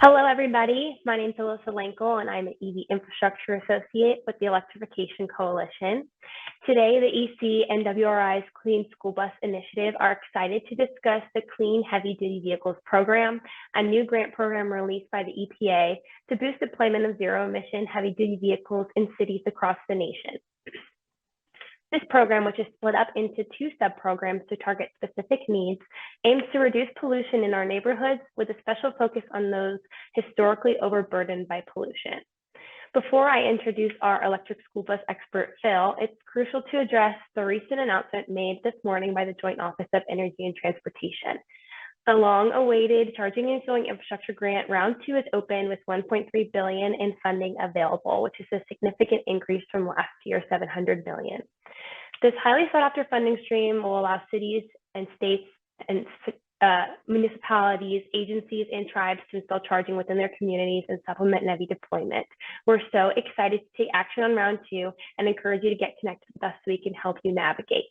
Hello, everybody. My name is Alyssa Lenkel, and I'm an EV Infrastructure Associate with the Electrification Coalition. Today, the EC and WRI's Clean School Bus Initiative are excited to discuss the Clean Heavy Duty Vehicles Program, a new grant program released by the EPA to boost deployment of zero-emission heavy-duty vehicles in cities across the nation. This program, which is split up into two sub-programs to target specific needs, aims to reduce pollution in our neighborhoods with a special focus on those historically overburdened by pollution. Before I introduce our electric school bus expert, Phil, it's crucial to address the recent announcement made this morning by the Joint Office of Energy and Transportation. The long-awaited Charging and Fueling Infrastructure Grant Round 2 is open with $1.3 billion in funding available, which is a significant increase from last year's $700 million. This highly sought-after funding stream will allow cities and states and municipalities, agencies, and tribes to install charging within their communities and supplement NEVI deployment. We're so excited to take action on Round 2 and encourage you to get connected with us so we can help you navigate.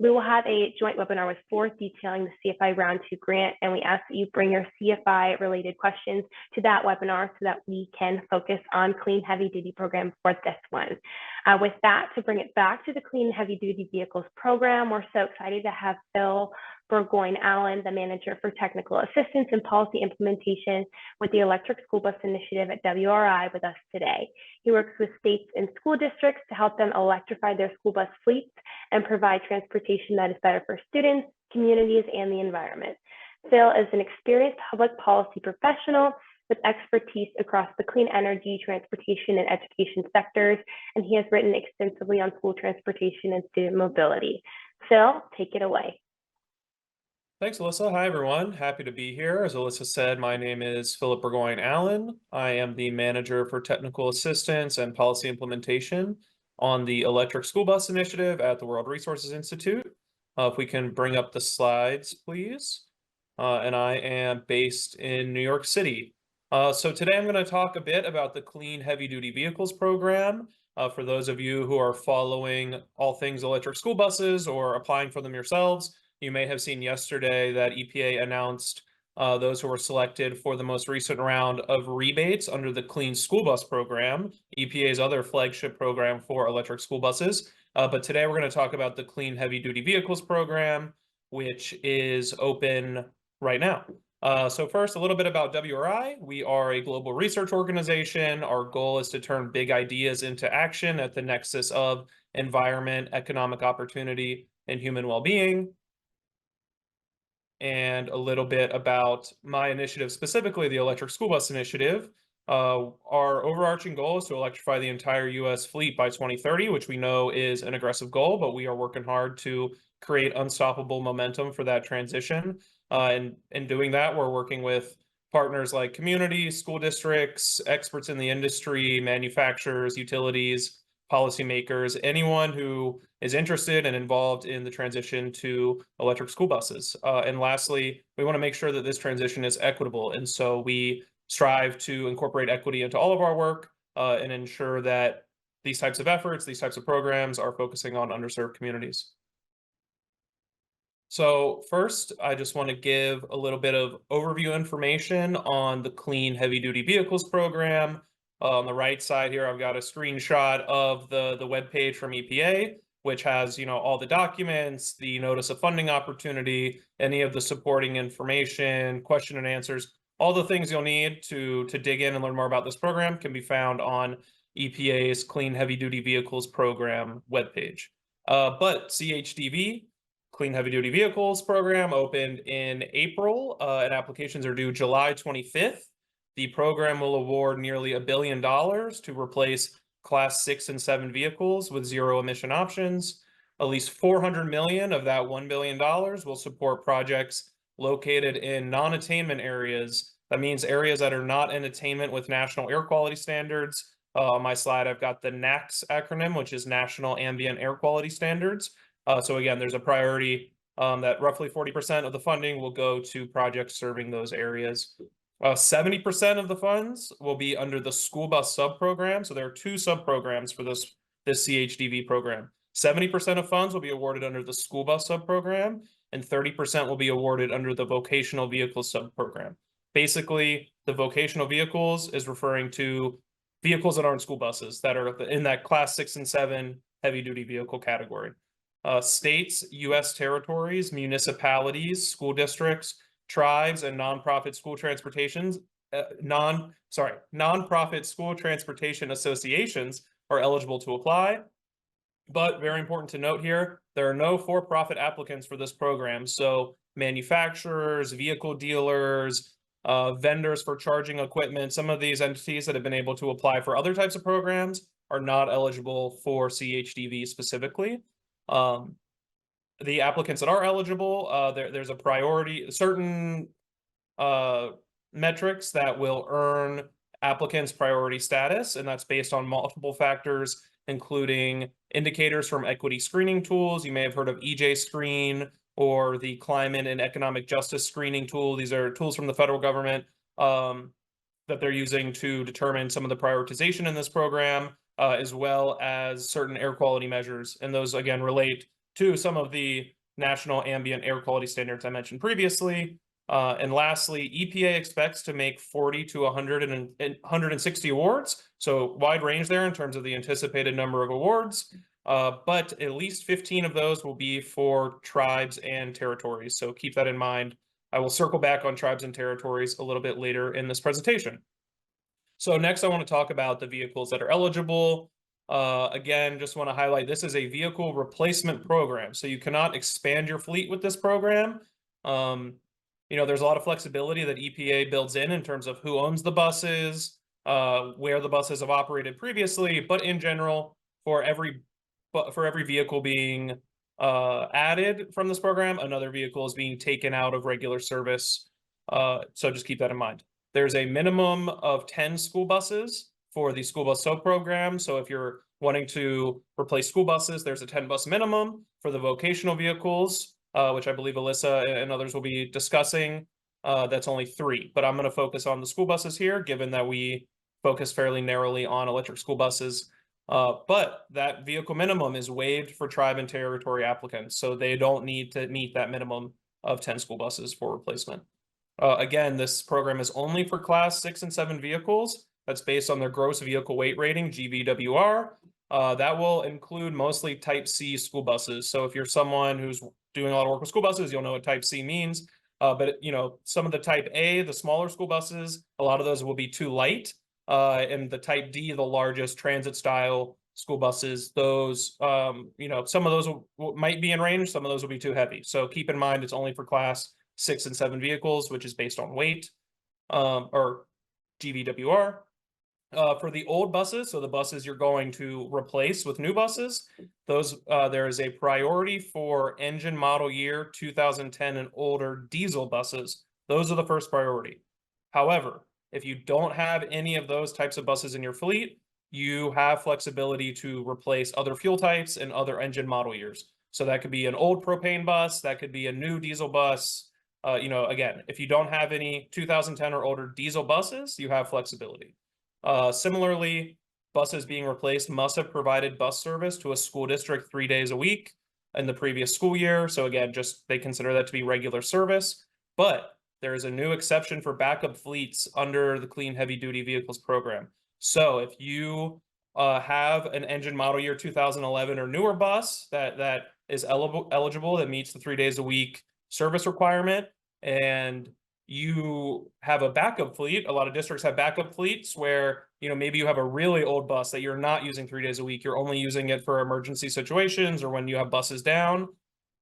We will have a joint webinar with Forth detailing the CFI Round 2 grant, and we ask that you bring your CFI related questions to that webinar so that we can focus on Clean Heavy Duty Program for this one. With that, to bring it back to the Clean Heavy Duty Vehicles Program, we're so excited to have Phil Burgoyne-Allen, the Manager for Technical Assistance and Policy Implementation with the Electric School Bus Initiative at WRI with us today. He works with states and school districts to help them electrify their school bus fleets and provide transportation that is better for students, communities, and the environment. Phil is an experienced public policy professional with expertise across the clean energy, transportation, and education sectors, and he has written extensively on school transportation and student mobility. Phil, take it away. Thanks, Alyssa. Hi, everyone. Happy to be here. As Alyssa said, my name is Philip Burgoyne-Allen. I am the Manager for Technical Assistance and Policy Implementation on the Electric School Bus Initiative at the World Resources Institute. If we can bring up the slides, please. And I am based in New York City. So today I'm going to talk a bit about the Clean Heavy Duty Vehicles Program. For those of you who are following all things electric school buses or applying for them yourselves, you may have seen yesterday that EPA announced those who were selected for the most recent round of rebates under the Clean School Bus Program, EPA's other flagship program for electric school buses. But today we're going to talk about the Clean Heavy Duty Vehicles Program, which is open right now. So first, a little bit about WRI. We are a global research organization. Our goal is to turn big ideas into action at the nexus of environment, economic opportunity, and human well-being. And a little bit about my initiative, specifically the Electric School Bus Initiative. Our overarching goal is to electrify the entire U.S. fleet by 2030, which we know is an aggressive goal, but we are working hard to create unstoppable momentum for that transition. And in doing that, we're working with partners like communities, school districts, experts in the industry, manufacturers, utilities, policymakers, anyone who is interested and involved in the transition to electric school buses. And lastly, we want to make sure that this transition is equitable. And so we strive to incorporate equity into all of our work and ensure that these types of efforts, these types of programs are focusing on underserved communities. So first, I just want to give a little bit of overview information on the Clean Heavy Duty Vehicles Program. On the right side here, I've got a screenshot of the webpage from EPA, which has, all the documents, the notice of funding opportunity, any of the supporting information, question and answers, all the things you'll need to dig in and learn more about this program can be found on EPA's Clean Heavy Duty Vehicles Program webpage. But CHDV, Clean Heavy Duty Vehicles Program, opened in April, and applications are due July 25th. The program will award nearly $1 billion to replace Class 6 and 7 vehicles with zero emission options. At least $400 million of that $1 billion will support projects located in non-attainment areas. That means areas that are not in attainment with national air quality standards. On my slide, I've got the NAAQS acronym, which is National Ambient Air Quality Standards. So again, there's a priority that roughly 40% of the funding will go to projects serving those areas. 70% of the funds will be under the school bus sub-program. So there are two sub-programs for this CHDV program. 70% of funds will be awarded under the school bus sub-program, and 30% will be awarded under the Vocational Vehicle Sub-Program. Basically, the vocational vehicles is referring to vehicles that aren't school buses that are in that class 6 and 7 heavy duty vehicle category. States, U.S. territories, municipalities, school districts, tribes, and nonprofit school transportations, nonprofit school transportation associations are eligible to apply. But very important to note here, there are no for-profit applicants for this program. So manufacturers, vehicle dealers, vendors for charging equipment, some of these entities that have been able to apply for other types of programs are not eligible for CHDV specifically. The applicants that are eligible, there's a priority, certain metrics that will earn applicants priority status, and that's based on multiple factors, including indicators from equity screening tools. You may have heard of EJ Screen or the Climate and Economic Justice Screening Tool. These are tools from the federal government that they're using to determine some of the prioritization in this program, as well as certain air quality measures. And those, again, relate to some of the national ambient air quality standards I mentioned previously. And lastly, EPA expects to make 40 to 160 awards. So wide range there in terms of the anticipated number of awards. But at least 15 of those will be for tribes and territories. So keep that in mind. I will circle back on tribes and territories a little bit later in this presentation. So next I want to talk about the vehicles that are eligible. Again, just want to highlight this is a vehicle replacement program. So you cannot expand your fleet with this program. There's a lot of flexibility that EPA builds in terms of who owns the buses, where the buses have operated previously, but in general, for every vehicle being added from this program, another vehicle is being taken out of regular service. So just keep that in mind. There's a minimum of 10 school buses for the school bus sub-program. So if you're wanting to replace school buses, there's a 10 bus minimum. For the vocational vehicles, which I believe Alyssa and others will be discussing, that's only 3. But I'm going to focus on the school buses here, given that we focus fairly narrowly on electric school buses. But that vehicle minimum is waived for tribe and territory applicants, so they don't need to meet that minimum of 10 school buses for replacement. Again, this program is only for class 6 and 7 vehicles. That's based on their gross vehicle weight rating, GVWR. That will include mostly type C school buses. So if you're someone who's doing a lot of work with school buses, you'll know what type C means. But some of the type A, the smaller school buses, a lot of those will be too light. And the type D, the largest transit style school buses, those, some of those might be in range, some of those will be too heavy. So keep in mind, it's only for class 6 and 7 vehicles, which is based on weight, or GVWR. For the old buses, so the buses you're going to replace with new buses, those there is a priority for engine model year 2010 and older diesel buses. Those are the first priority. However, if you don't have any of those types of buses in your fleet, you have flexibility to replace other fuel types and other engine model years. So that could be an old propane bus, that could be a new diesel bus. Again, if you don't have any 2010 or older diesel buses, you have flexibility. Similarly, buses being replaced must have provided bus service to a school district 3 days a week in the previous school year. So again, they consider that to be regular service. But there is a new exception for backup fleets under the Clean Heavy Duty Vehicles program. So if you have an engine model year 2011 or newer bus that is eligible, that meets the 3 days a week service requirement, and you have a backup fleet. A lot of districts have backup fleets where, maybe you have a really old bus that you're not using 3 days a week. You're only using it for emergency situations or when you have buses down.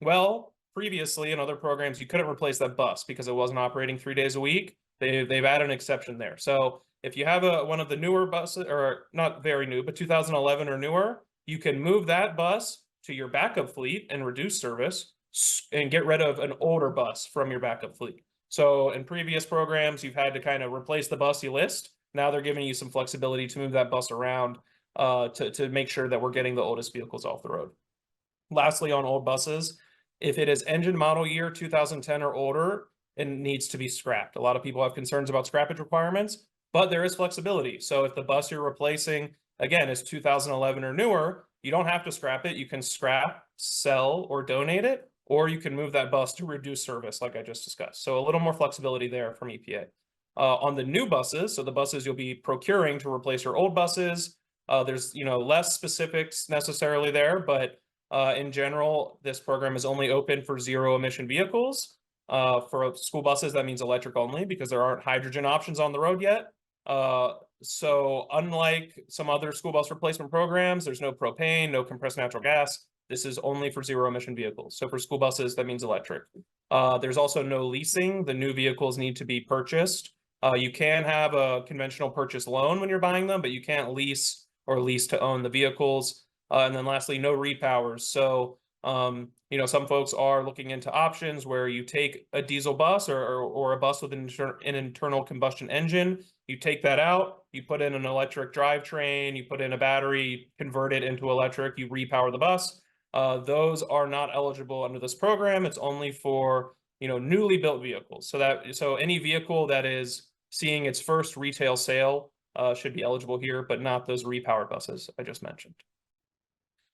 Well, previously in other programs, you couldn't replace that bus because it wasn't operating 3 days a week. They've added an exception there. So if you have one of the newer buses, or not very new, but 2011 or newer, you can move that bus to your backup fleet and reduce service and get rid of an older bus from your backup fleet. So in previous programs, you've had to kind of replace the bus you list. Now they're giving you some flexibility to move that bus around to make sure that we're getting the oldest vehicles off the road. Lastly, on old buses, if it is engine model year 2010 or older, it needs to be scrapped. A lot of people have concerns about scrappage requirements, but there is flexibility. So if the bus you're replacing, again, is 2011 or newer, you don't have to scrap it. You can scrap, sell, or donate it, or you can move that bus to reduce service like I just discussed. So a little more flexibility there from EPA. On the new buses, so the buses you'll be procuring to replace your old buses, there's less specifics necessarily there, but in general, this program is only open for zero emission vehicles. For school buses, that means electric only because there aren't hydrogen options on the road yet. So unlike some other school bus replacement programs, there's no propane, no compressed natural gas. This is only for zero emission vehicles. So for school buses, that means electric. There's also no leasing. The new vehicles need to be purchased. You can have a conventional purchase loan when you're buying them, but you can't lease or lease to own the vehicles. And then lastly, no repowers. So, some folks are looking into options where you take a diesel bus or a bus with an internal combustion engine, you take that out, you put in an electric drivetrain, you put in a battery, convert it into electric, you repower the bus. Those are not eligible under this program. It's only for newly built vehicles. So any vehicle that is seeing its first retail sale should be eligible here, but not those repowered buses I just mentioned.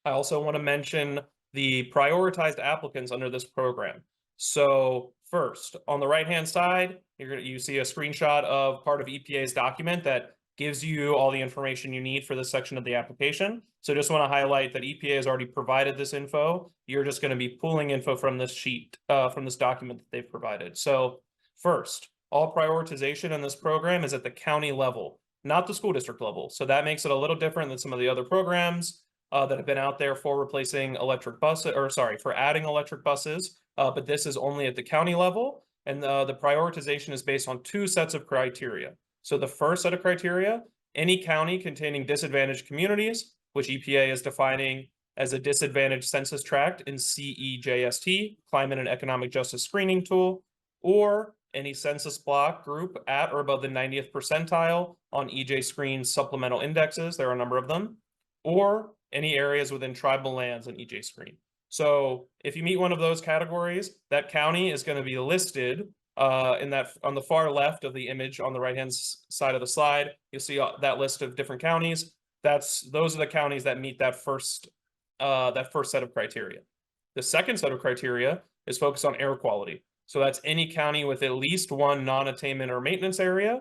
I also want to mention the prioritized applicants under this program. So first, on the right-hand side, you see a screenshot of part of EPA's document that gives you all the information you need for this section of the application. So just want to highlight that EPA has already provided this info. You're just going to be pulling info from this sheet, from this document that they've provided. So first, all prioritization in this program is at the county level, not the school district level. So that makes it a little different than some of the other programs that have been out there for replacing electric buses, or sorry, for adding electric buses. But this is only at the county level. And the prioritization is based on two sets of criteria. So the first set of criteria, any county containing disadvantaged communities, which EPA is defining as a disadvantaged census tract in CEJST, Climate and Economic Justice Screening Tool, or any census block group at or above the 90th percentile on EJ Screen's supplemental indexes, there are a number of them, or any areas within tribal lands on EJ Screen. So if you meet one of those categories, that county is going to be listed on the far left of the image on the right-hand side of the slide. You'll see that list of different counties. Those are the counties that meet that first set of criteria. The second set of criteria is focused on air quality. So that's any county with at least one non-attainment or maintenance area.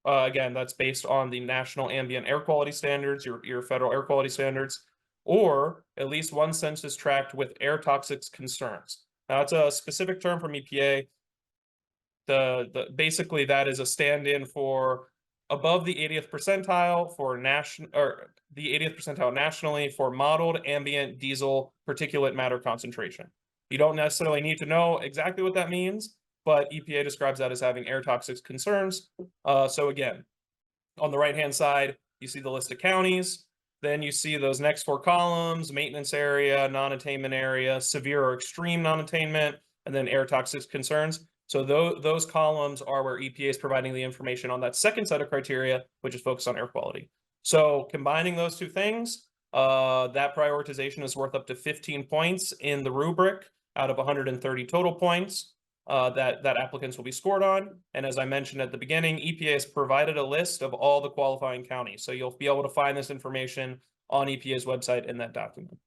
Again, that's based on the National Ambient Air Quality Standards, your federal air quality standards, or at least one census tract with air toxics concerns. Now, it's a specific term from EPA. Basically, that is a stand-in for above the 80th percentile for the 80th percentile nationally for modeled ambient diesel particulate matter concentration. You don't necessarily need to know exactly what that means, but EPA describes that as having air toxics concerns. So again, on the right-hand side, you see the list of counties. Then you see those next four columns: maintenance area, non-attainment area, severe or extreme non-attainment, and then air toxics concerns. So those columns are where EPA is providing the information on that second set of criteria, which is focused on air quality. So combining those two things, that prioritization is worth up to 15 points in the rubric out of 130 total points that applicants will be scored on. And as I mentioned at the beginning, EPA has provided a list of all the qualifying counties. So you'll be able to find this information on EPA's website in that document.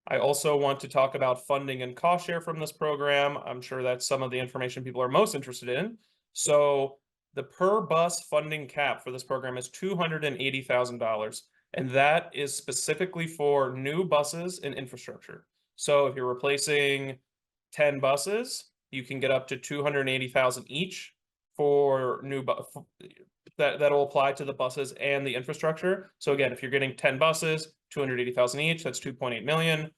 I also want to talk about funding and cost share from this program. I'm sure that's some of the information people are most interested in. So the per bus funding cap for this program is $280,000. And that is specifically for new buses and infrastructure. So if you're replacing 10 buses, you can get up to $280,000 each for that'll apply to the buses and the infrastructure. So again, if you're getting 10 buses, $280,000 each, that's $2.8 million.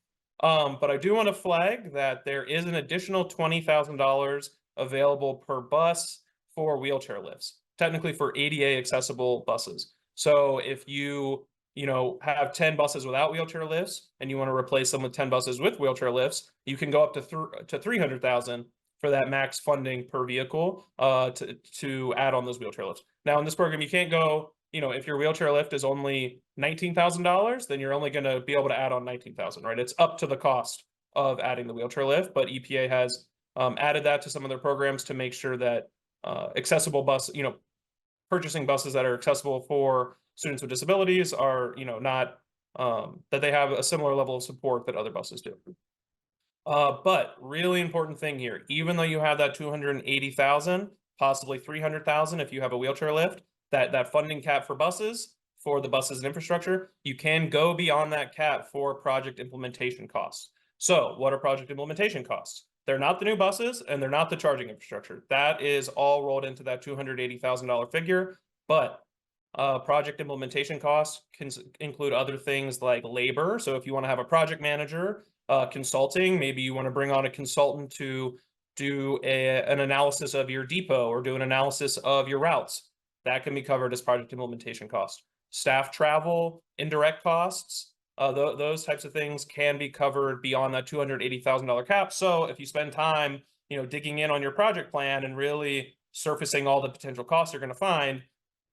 But I do want to flag that there is an additional $20,000 available per bus for wheelchair lifts, technically for ADA accessible buses. So if you have 10 buses without wheelchair lifts and you want to replace them with 10 buses with wheelchair lifts, you can go up to 300,000 for that max funding per vehicle to add on those wheelchair lifts. Now in this program, you can't go, if your wheelchair lift is only $19,000, then you're only going to be able to add on $19,000, right? It's up to the cost of adding the wheelchair lift, but EPA has added that to some of their programs to make sure that accessible bus, purchasing buses that are accessible for students with disabilities are, not that they have a similar level of support that other buses do. But really important thing here, even though you have that 280,000, possibly 300,000 if you have a wheelchair lift, that funding cap for buses, for the buses and infrastructure, you can go beyond that cap for project implementation costs. So what are project implementation costs? They're not the new buses and they're not the charging infrastructure. That is all rolled into that $280,000 figure. But project implementation costs can include other things like labor. So if you want to have a project manager, consulting, maybe you want to bring on a consultant to do an analysis of your depot or do an analysis of your routes. That can be covered as project implementation cost. Staff travel, indirect costs, those types of things can be covered beyond that $280,000 cap. So if you spend time, digging in on your project plan and really surfacing all the potential costs you're going to find,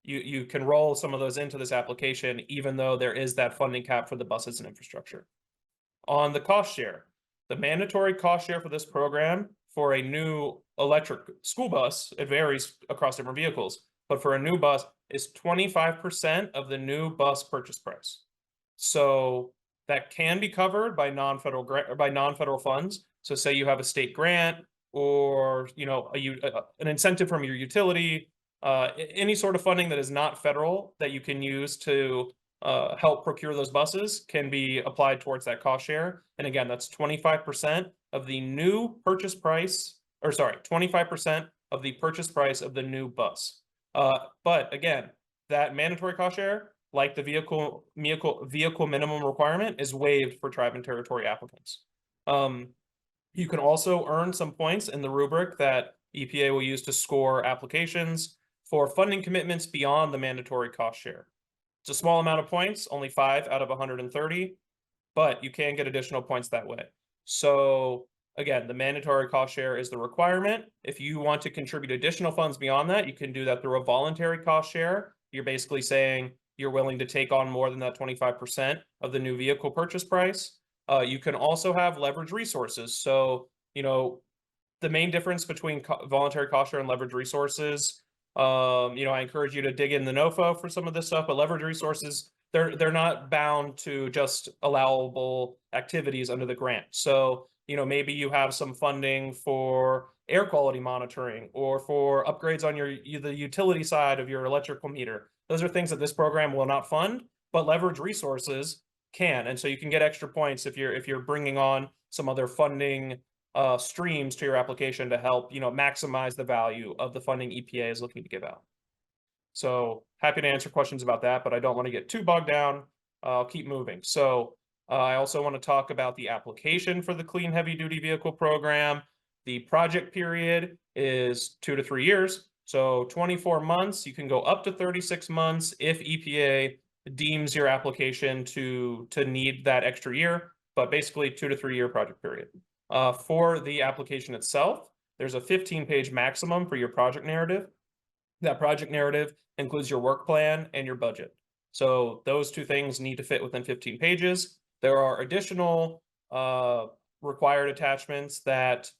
you can roll some of those into this application, even though there is that funding cap for the buses and infrastructure. On the cost share, the mandatory cost share for this program for a new electric school bus, it varies across different vehicles, but for a new bus is 25% of the new bus purchase price. So that can be covered by non-federal funds. So say you have a state grant or an incentive from your utility, any sort of funding that is not federal that you can use to help procure those buses can be applied towards that cost share. And again, that's 25% of the new purchase price, 25% of the purchase price of the new bus. But again, that mandatory cost share, like the vehicle minimum requirement, is waived for tribe and territory applicants. You can also earn some points in the rubric that EPA will use to score applications for funding commitments beyond the mandatory cost share. It's a small amount of points, only 5 out of 130, but you can get additional points that way. So again, the mandatory cost share is the requirement. If you want to contribute additional funds beyond that, you can do that through a voluntary cost share. You're basically saying you're willing to take on more than that 25% of the new vehicle purchase price. You can also have leverage resources. So, the main difference between voluntary cost share and leverage resources, I encourage you to dig in the NOFO for some of this stuff, but leverage resources, they're not bound to just allowable activities under the grant. So, maybe you have some funding for air quality monitoring or for upgrades on the utility side of your electrical meter. Those are things that this program will not fund, but leverage resources can. And so you can get extra points if you're bringing on some other funding streams to your application to help, maximize the value of the funding EPA is looking to give out. So happy to answer questions about that, but I don't want to get too bogged down. I'll keep moving. So I also want to talk about the application for the Clean Heavy Duty Vehicle Program. The project period is 2 to 3 years. So 24 months, you can go up to 36 months if EPA deems your application to need that extra year, but basically 2 to 3 year project period. For the application itself, there's a 15-page maximum for your project narrative. That project narrative includes your work plan and your budget. So those two things need to fit within 15 pages. There are additional required attachments that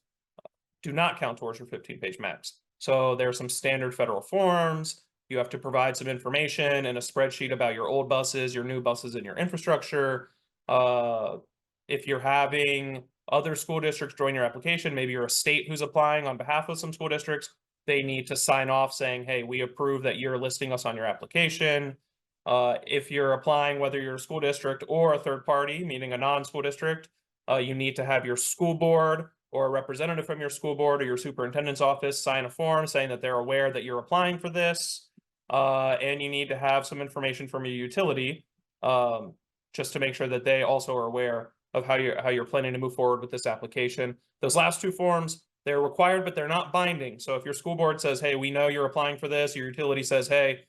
do not count towards your 15-page max. So there are some standard federal forms. You have to provide some information in a spreadsheet about your old buses, your new buses, and your infrastructure. If you're having other school districts join your application, maybe you're a state who's applying on behalf of some school districts, they need to sign off saying, hey, we approve that you're listing us on your application. If you're applying, whether you're a school district or a third party, meaning a non-school district, you need to have your school board or a representative from your school board or your superintendent's office sign a form saying that they're aware that you're applying for this. And you need to have some information from your utility just to make sure that they also are aware of how you're planning to move forward with this application. Those last two forms, they're required, but they're not binding. So if your school board says, hey, we know you're applying for this, your utility says, hey,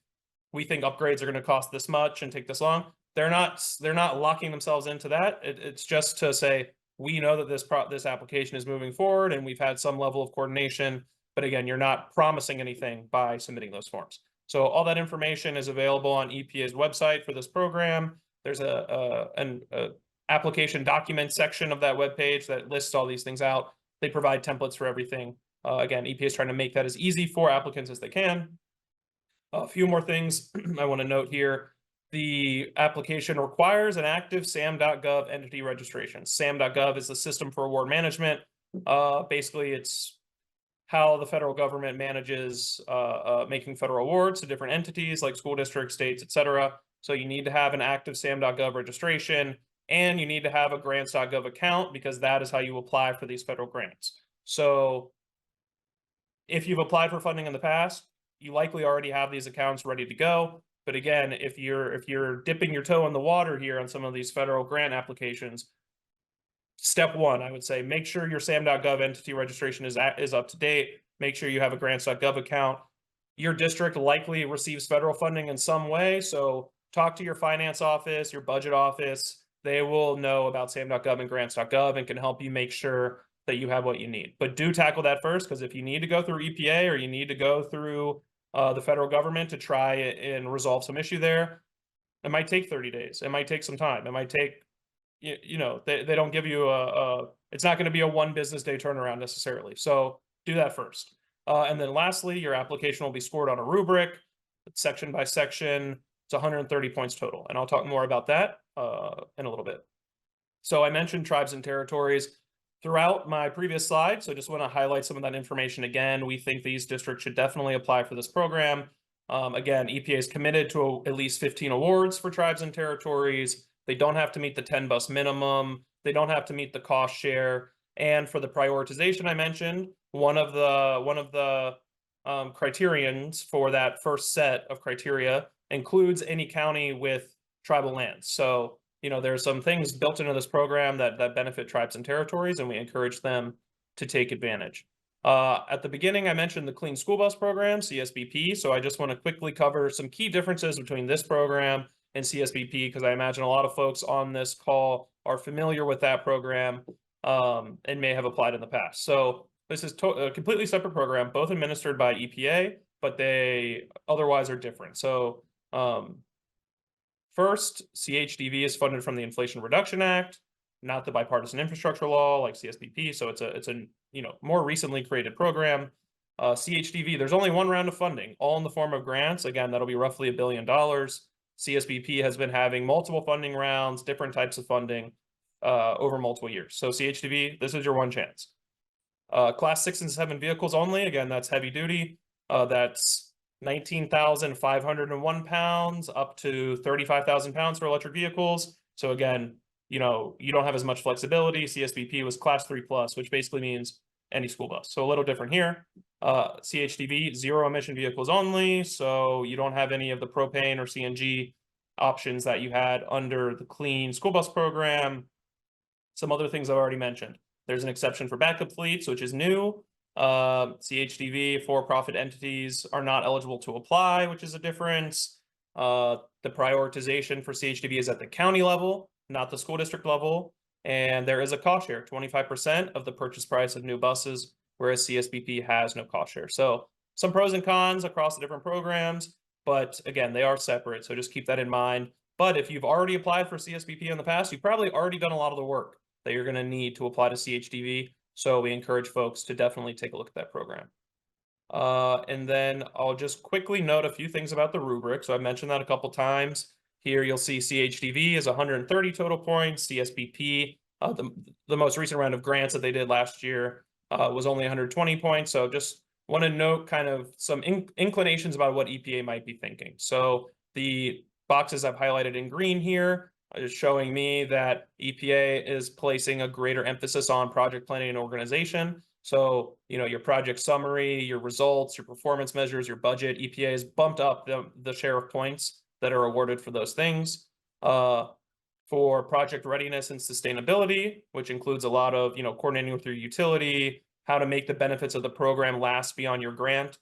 we think upgrades are going to cost this much and take this long, they're not locking themselves into that. It's just to say, we know that this application is moving forward and we've had some level of coordination, but again, you're not promising anything by submitting those forms. So all that information is available on EPA's website for this program. There's an application document section of that webpage that lists all these things out. They provide templates for everything. Again, EPA is trying to make that as easy for applicants as they can. A few more things I want to note here. the application requires an active SAM.gov entity registration. SAM.gov is the system for award management. Basically, it's how the federal government manages making federal awards to different entities like school districts, states, etc. So you need to have an active SAM.gov registration, and you need to have a grants.gov account, because that is how you apply for these federal grants. So if you've applied for funding in the past, you likely already have these accounts ready to go. But again, if you're dipping your toe in the water here on some of these federal grant applications, step one, I would say, make sure your SAM.gov entity registration is up to date. Make sure you have a grants.gov account. Your district likely receives federal funding in some way, so talk to your finance office, your budget office. They will know about SAM.gov and grants.gov and can help you make sure that you have what you need. But do tackle that first, because if you need to go through EPA or you need to go through the federal government to try and resolve some issue there, it might take 30 days. It might take some time. It might take, they don't give you it's not going to be a one business day turnaround necessarily. So do that first. And then lastly, your application will be scored on a rubric, section by section. It's 130 points total. And I'll talk more about that in a little bit. So I mentioned tribes and territories throughout my previous slide, so just want to highlight some of that information again. We think these districts should definitely apply for this program. Again, EPA is committed to at least 15 awards for tribes and territories. They don't have to meet the 10 bus minimum. They don't have to meet the cost share. And for the prioritization I mentioned, one of the criterions for that first set of criteria includes any county with tribal lands. So there's some things built into this program that benefit tribes and territories, and we encourage them to take advantage. At the beginning, I mentioned the Clean School Bus Program, CSBP, so I just want to quickly cover some key differences between this program and CSBP, because I imagine a lot of folks on this call are familiar with that program and may have applied in the past. So this is a completely separate program, both administered by EPA, but they otherwise are different. So first, CHDV is funded from the Inflation Reduction Act, not the bipartisan infrastructure law like CSBP. So it's a more recently created program. CHDV, there's only one round of funding, all in the form of grants. Again, that'll be roughly $1 billion. CSBP has been having multiple funding rounds, different types of funding over multiple years. So CHDV, this is your one chance. Class 6 and 7 vehicles only. Again, that's heavy duty. That's 19,501 pounds up to 35,000 pounds for electric vehicles. So again, you don't have as much flexibility. CSBP was class 3+, which basically means any school bus. So a little different here. CHDV, zero emission vehicles only. So you don't have any of the propane or CNG options that you had under the Clean School Bus Program. Some other things I've already mentioned. There's an exception for backup fleets, which is new. CHDV for-profit entities are not eligible to apply, which is a difference. The prioritization for CHDV is at the county level, not the school district level. And there is a cost share, 25% of the purchase price of new buses, whereas CSBP has no cost share. So some pros and cons across the different programs, but again, they are separate. So just keep that in mind. But if you've already applied for CSBP in the past, you've probably already done a lot of the work that you're going to need to apply to CHDV. So we encourage folks to definitely take a look at that program. And then I'll just quickly note a few things about the rubric. So I've mentioned that a couple times. Here you'll see CHDV is 130 total points. CSBP, the most recent round of grants that they did last year was only 120 points. So just want to note kind of some inclinations about what EPA might be thinking. So the boxes I've highlighted in green here is showing me that EPA is placing a greater emphasis on project planning and organization. So, your project summary, your results, your performance measures, your budget, EPA has bumped up the share of points that are awarded for those things. For project readiness and sustainability, which includes a lot of, coordinating with your utility, how to make the benefits of the program last beyond your grant.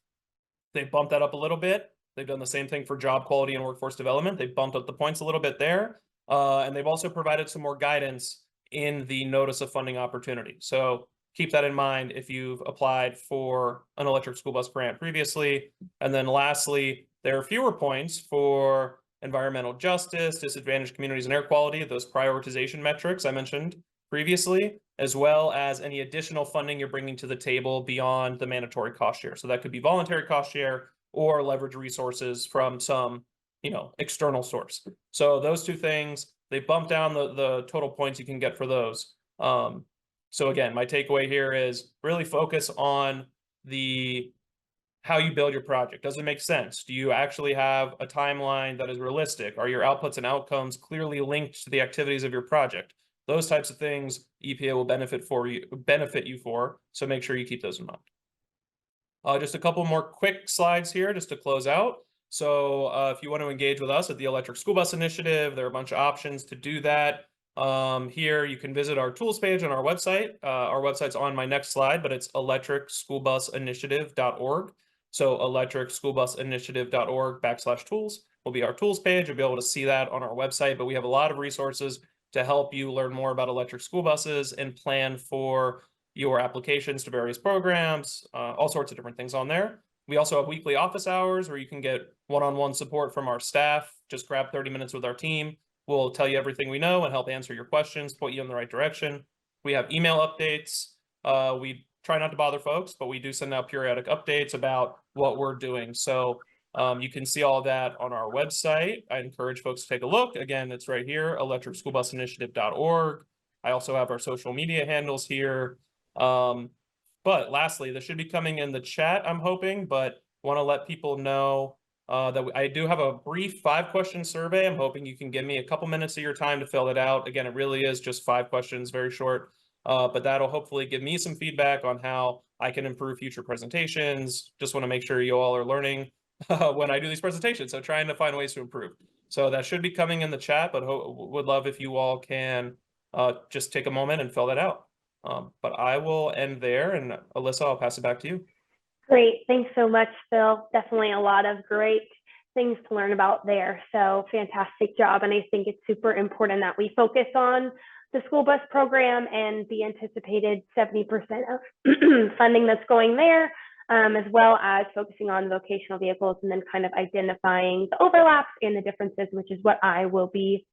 They've bumped that up a little bit. They've done the same thing for job quality and workforce development. They've bumped up the points a little bit there. And they've also provided some more guidance in the notice of funding opportunity. So keep that in mind if you've applied for an electric school bus grant previously. And then lastly, there are fewer points for environmental justice, disadvantaged communities, and air quality, those prioritization metrics I mentioned previously, as well as any additional funding you're bringing to the table beyond the mandatory cost share. So that could be voluntary cost share or leverage resources from some external source. So those two things, they bump down the total points you can get for those. So again, my takeaway here is really focus on how you build your project. Does it make sense? Do you actually have a timeline that is realistic? Are your outputs and outcomes clearly linked to the activities of your project? Those types of things EPA will benefit you for, so make sure you keep those in mind. Just a couple more quick slides here just to close out. So if you want to engage with us at the Electric School Bus Initiative, there are a bunch of options to do that. Here you can visit our tools page on our website. Our website's on my next slide, but it's electricschoolbusinitiative.org. So electricschoolbusinitiative.org/tools will be our tools page. You'll be able to see that on our website, but we have a lot of resources to help you learn more about electric school buses and plan for your applications to various programs, all sorts of different things on there. We also have weekly office hours where you can get one-on-one support from our staff. Just grab 30 minutes with our team. We'll tell you everything we know and help answer your questions, point you in the right direction. We have email updates. We try not to bother folks, but we do send out periodic updates about what we're doing. So you can see all of that on our website. I encourage folks to take a look. Again, it's right here, electricschoolbusinitiative.org. I also have our social media handles here. But lastly, this should be coming in the chat, I'm hoping, but want to let people know that I do have a brief 5-question survey. I'm hoping you can give me a couple minutes of your time to fill it out. Again, it really is just 5 questions, very short, but that'll hopefully give me some feedback on how I can improve future presentations. Just want to make sure you all are learning when I do these presentations, so trying to find ways to improve. So that should be coming in the chat, but would love if you all can just take a moment and fill that out. But I will end there, and Alyssa, I'll pass it back to you. Great. Thanks so much, Phil. Definitely a lot of great things to learn about there. So fantastic job. And I think it's super important that we focus on the school bus program and the anticipated 70% of funding that's going there, as well as focusing on vocational vehicles and then kind of identifying the overlaps and the differences, which is what I will be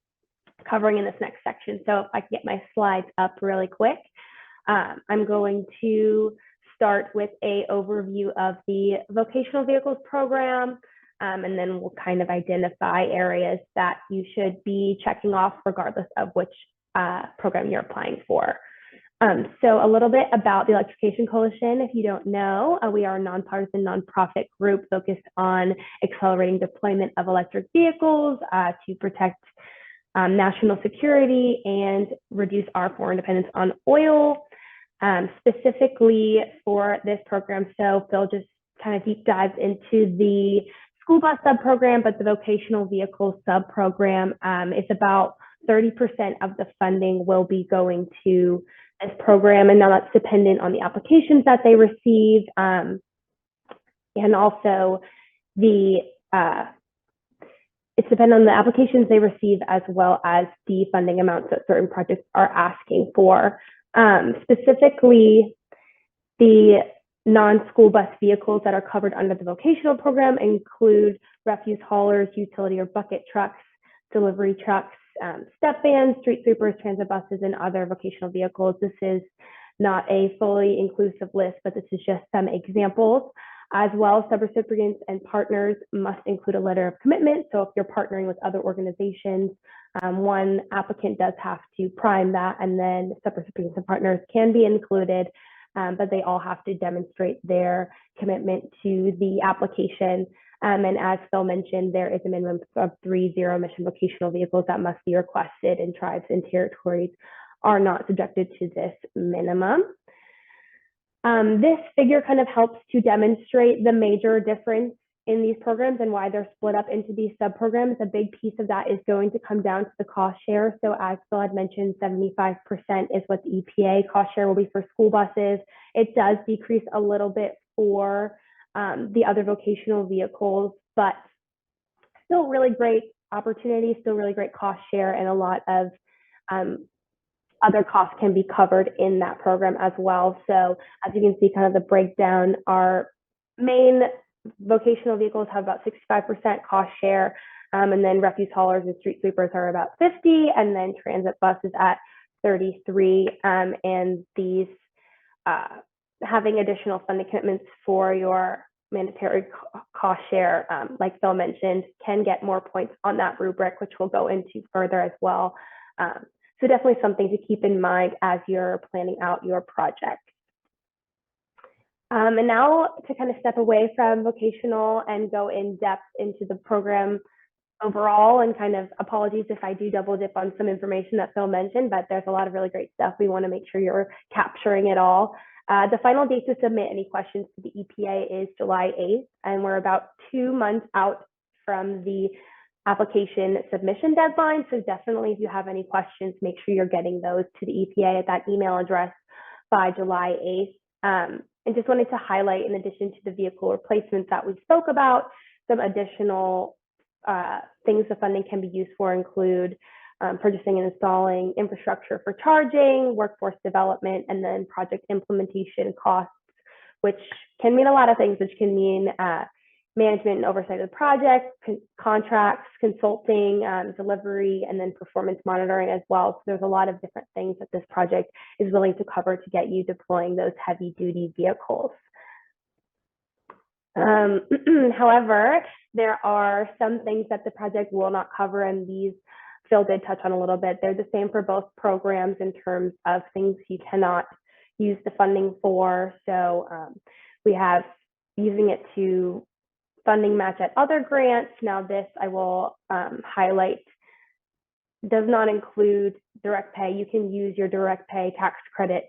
covering in this next section. So if I can get my slides up really quick, I'm going to start with an overview of the vocational vehicles program, and then we'll kind of identify areas that you should be checking off regardless of which program you're applying for. So a little bit about the Electrification Coalition. If you don't know, we are a nonpartisan nonprofit group focused on accelerating deployment of electric vehicles to protect national security and reduce our foreign dependence on oil. Specifically for this program, so Phil just kind of deep dives into the school bus sub-program, but the vocational vehicle sub-program is about 30% of the funding will be going to this program, and now that's dependent on the applications that they receive, and also it's dependent on the applications they receive as well as the funding amounts that certain projects are asking for. Specifically, the non-school bus vehicles that are covered under the vocational program include refuse haulers, utility or bucket trucks, delivery trucks, step vans, street sweepers, transit buses, and other vocational vehicles. This is not a fully inclusive list, but this is just some examples. As well, subrecipients and partners must include a letter of commitment. So if you're partnering with other organizations, one applicant does have to prime that, and then subrecipients and partners can be included, but they all have to demonstrate their commitment to the application. And as Phil mentioned, there is a minimum of 3 zero-emission vocational vehicles that must be requested, and tribes and territories are not subjected to this minimum. This figure kind of helps to demonstrate the major difference in these programs and why they're split up into these sub-programs. A big piece of that is going to come down to the cost share. So as Phil had mentioned, 75% is what the EPA cost share will be for school buses. It does decrease a little bit for the other vocational vehicles, but still really great opportunity, still really great cost share, and a lot of other costs can be covered in that program as well. So as you can see, kind of the breakdown, our main vocational vehicles have about 65% cost share, and then refuse haulers and street sweepers are about 50, and then transit buses at 33. And these having additional funding commitments for your mandatory cost share, like Phil mentioned, can get more points on that rubric, which we'll go into further as well. So definitely something to keep in mind as you're planning out your project. And now to kind of step away from vocational and go in depth into the program overall, and kind of apologies if I do double dip on some information that Phil mentioned, but there's a lot of really great stuff. We want to make sure you're capturing it all. The final date to submit any questions to the EPA is July 8th, and we're about 2 months out from the application submission deadline. So definitely, if you have any questions, make sure you're getting those to the EPA at that email address by July 8th. And just wanted to highlight, in addition to the vehicle replacements that we spoke about, some additional things the funding can be used for include purchasing and installing infrastructure for charging, workforce development, and then project implementation costs, which can mean a lot of things, which can mean management and oversight of the project, contracts, consulting, delivery, and then performance monitoring as well. So there's a lot of different things that this project is willing to cover to get you deploying those heavy duty vehicles. However, there are some things that the project will not cover, and these Phil did touch on a little bit. They're the same for both programs in terms of things you cannot use the funding for. So we have using it to funding match at other grants. Now this I will highlight does not include direct pay. You can use your direct pay tax credit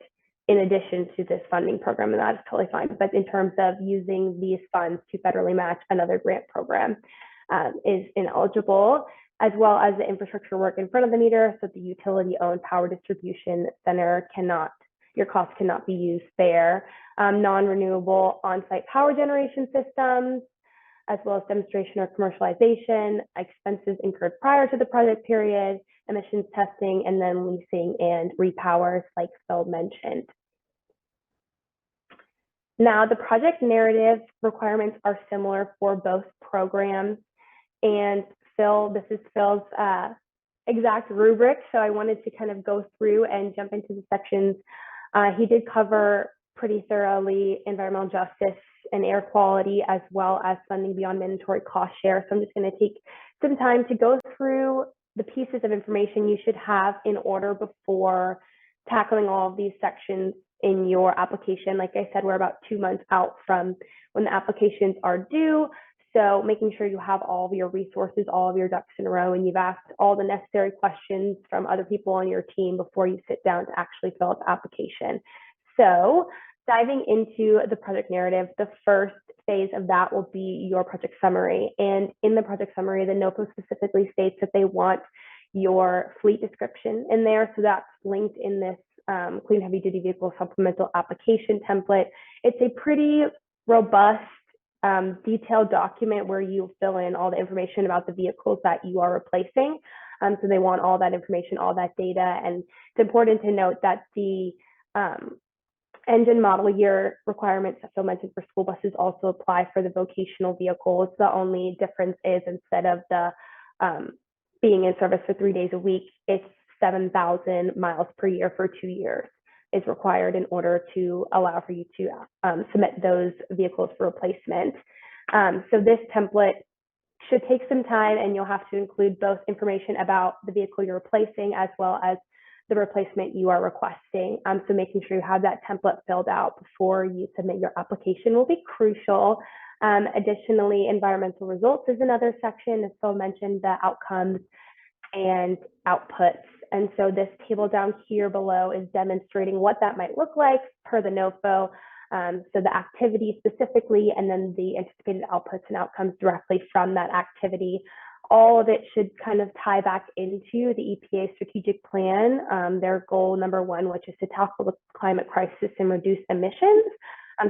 in addition to this funding program, and that is totally fine. But in terms of using these funds to federally match another grant program is ineligible, as well as the infrastructure work in front of the meter. So the utility-owned power distribution center your costs cannot be used there. Non-renewable on-site power generation systems, as well as demonstration or commercialization, expenses incurred prior to the project period, emissions testing, and then leasing and repowers, like Phil mentioned. Now, the project narrative requirements are similar for both programs. And Phil, this is Phil's exact rubric, so I wanted to kind of go through and jump into the sections. He did cover pretty thoroughly environmental justice and air quality, as well as funding beyond mandatory cost share. So I'm just going to take some time to go through the pieces of information you should have in order before tackling all of these sections in your application. Like I said, we're about 2 months out from when the applications are due. So making sure you have all of your resources, all of your ducks in a row, and you've asked all the necessary questions from other people on your team before you sit down to actually fill out the application. So diving into the project narrative, the first phase of that will be your project summary. And in the project summary, the NOPO specifically states that they want your fleet description in there. So that's linked in this Clean Heavy Duty Vehicle Supplemental Application template. It's a pretty robust, detailed document where you fill in all the information about the vehicles that you are replacing. So they want all that information, all that data. And it's important to note that the engine model year requirements that Phil mentioned for school buses also apply for the vocational vehicles. The only difference is, instead of the being in service for 3 days a week, it's 7,000 miles per year for 2 years is required in order to allow for you to submit those vehicles for replacement. So this template should take some time, and you'll have to include both information about the vehicle you're replacing as well as the replacement you are requesting. So making sure you have that template filled out before you submit your application will be crucial. Additionally, environmental results is another section. As Phil mentioned, the outcomes and outputs. And so this table down here below is demonstrating what that might look like per the NOFO. So the activity specifically, and then the anticipated outputs and outcomes directly from that activity. All of it should kind of tie back into the EPA strategic plan, their goal number 1, which is to tackle the climate crisis and reduce emissions.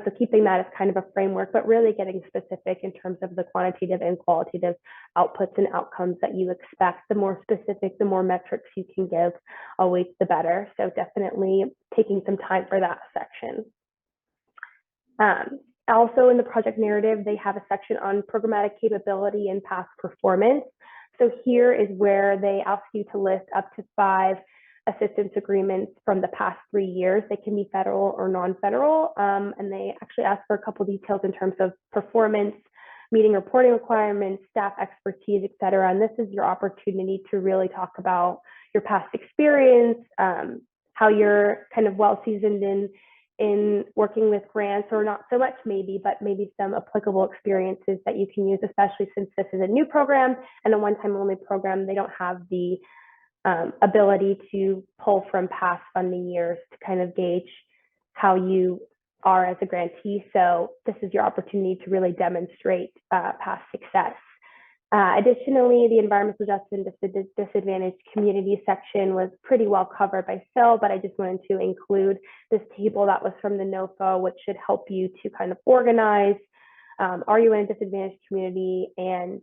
So keeping that as kind of a framework, but really getting specific in terms of the quantitative and qualitative outputs and outcomes that you expect. The more specific, the more metrics you can give, always the better. So definitely taking some time for that section. Also in the project narrative, they have a section on programmatic capability and past performance. So here is where they ask you to list up to 5 assistance agreements from the past 3 years. They can be federal or non-federal, and they actually ask for a couple details in terms of performance, meeting reporting requirements, staff expertise, et cetera. And this is your opportunity to really talk about your past experience, how you're kind of well seasoned in working with grants, or not so much maybe, but maybe some applicable experiences that you can use, especially since this is a new program and a one-time only program. They don't have the ability to pull from past funding years to kind of gauge how you are as a grantee. So this is your opportunity to really demonstrate past success. Additionally, the environmental justice and disadvantaged communities section was pretty well covered by Phil, but I just wanted to include this table that was from the NOFO, which should help you to kind of organize, are you in a disadvantaged community, and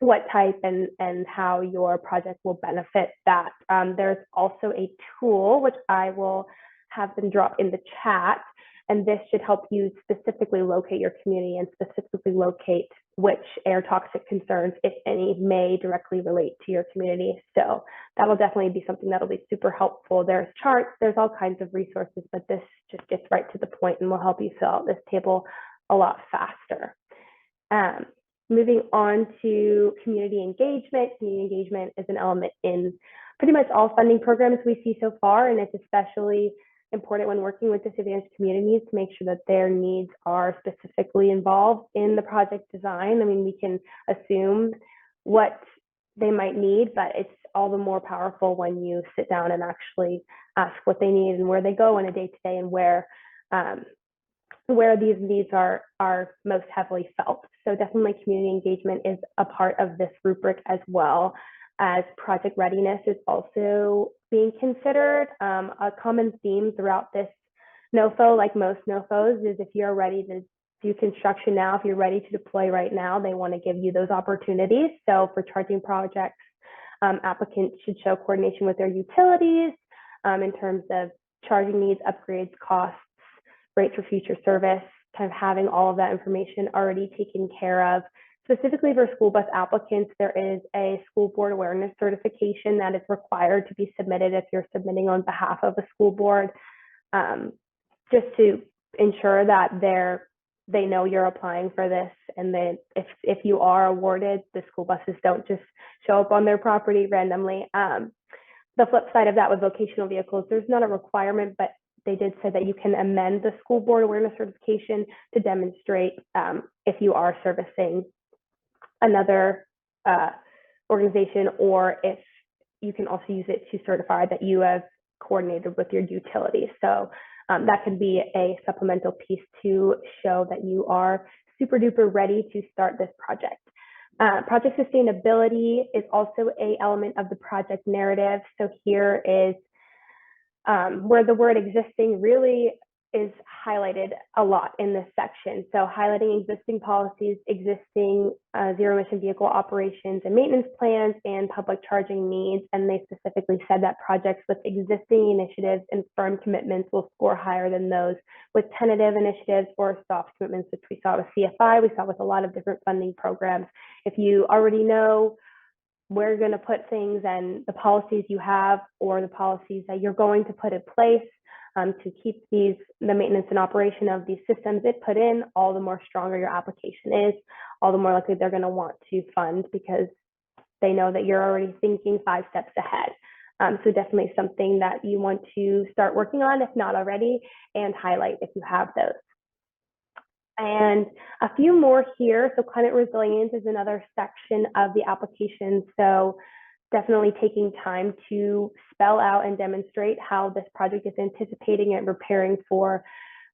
what type and how your project will benefit that. There's also a tool, which I will have them drop in the chat, and this should help you specifically locate your community and specifically locate which air toxic concerns, if any, may directly relate to your community. So that will definitely be something that'll be super helpful. There's charts, there's all kinds of resources, but this just gets right to the point and will help you fill out this table a lot faster. Moving on to community engagement. Community engagement is an element in pretty much all funding programs we see so far, and it's especially important when working with disadvantaged communities to make sure that their needs are specifically involved in the project design. I mean, we can assume what they might need, but it's all the more powerful when you sit down and actually ask what they need and where they go in a day-to-day and where these needs are most heavily felt. So definitely community engagement is a part of this rubric, as well as project readiness is also being considered. A common theme throughout this NOFO, like most NOFOs, is if you're ready to do construction now, if you're ready to deploy right now, they want to give you those opportunities. So for charging projects, applicants should show coordination with their utilities in terms of charging needs, upgrades, costs, rates for future service, kind of having all of that information already taken care of. Specifically for school bus applicants, there is a school board awareness certification that is required to be submitted if you're submitting on behalf of a school board, just to ensure that they know you're applying for this, and then if you are awarded, the school buses don't just show up on their property randomly. The flip side of that with vocational vehicles, there's not a requirement, but they did say that you can amend the school board awareness certification to demonstrate if you are servicing another organization, or if you can also use it to certify that you have coordinated with your utility. So that could be a supplemental piece to show that you are super duper ready to start this project. Project sustainability is also an element of the project narrative. So here is where the word existing really is highlighted a lot in this section. So highlighting existing policies, existing zero emission vehicle operations and maintenance plans, and public charging needs. And they specifically said that projects with existing initiatives and firm commitments will score higher than those with tentative initiatives or soft commitments, which we saw with CFI, we saw with a lot of different funding programs. If you already know where you're going to put things and the policies you have, or the policies that you're going to put in place to keep the maintenance and operation of these systems it put in, all the more stronger your application is, all the more likely they're going to want to fund, because they know that you're already thinking 5 steps ahead. So definitely something that you want to start working on, if not already, and highlight if you have those. And a few more here. So climate resilience is another section of the application. So definitely taking time to spell out and demonstrate how this project is anticipating and preparing for